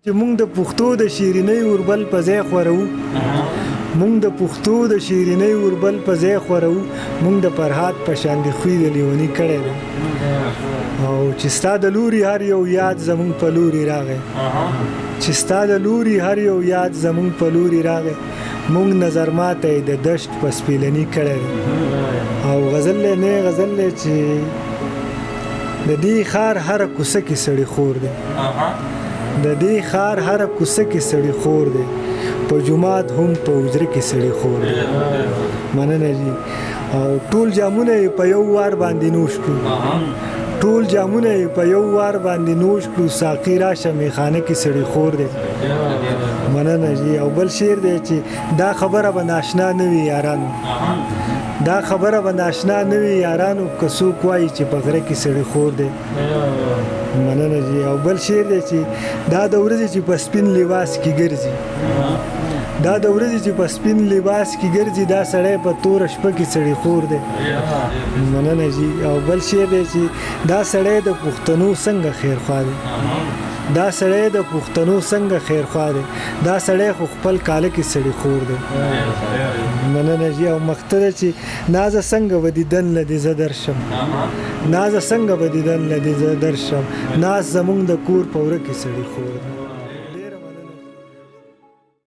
چې موږ د پښتو د شیرینۍ اوربل په ځای خورو موږ د پښتو د شیرینۍ اوربل په ځای خورو موږ د فرهاد په شان د خوی د لیونی کړی دی او چې ستا د لوري هر یو یاد زموږ په لوري راغی چې ستا د لوري هر یو یاد زموږ په لوري راغی موږ نظر ماته د دشت په سپیلني کړی دی او غزل نه غزل چې د دې ښار هره کوڅه کې سړی خور دی د دې ښار هره کوڅه کې سړی خور دی په جومات هم په حجره کې سړی خور دی مننه جی او ټول جامونه په یو وار باندې نوش کړو ټول جامونه په یو وار باندې نوش کړو ساقي راشه میخانه کې سړی خور دی مننه جی او بل شعر دی چې دا خبره به ناشنا نه وي یارانو دا خبره به ناشنا نه وي یارانو که څوک وایي چې په غره کې سړی خور دی مننه جی او بل شعر دی چې دا د ورځې چې په سپین لباس کې ګرځي دا د ورځې چې په سپین لباس کې ګرځي دا سړی په توره شپه کې سړی خور دی مننه جی او بل شعر دی چې دا سړی د پښتنو څنګه خیرخوا دی دا سړی د پښتنو څنګه خیرخوا دی دا سړی خو خپل کاله کې سړی خور دی مننه جی او مقتده چې نازه څنګه به دیدن له دې زه درشم نازه څنګه به دیدن له دې زه درشم ناز زموږ د کور په وره کې سړی خور دی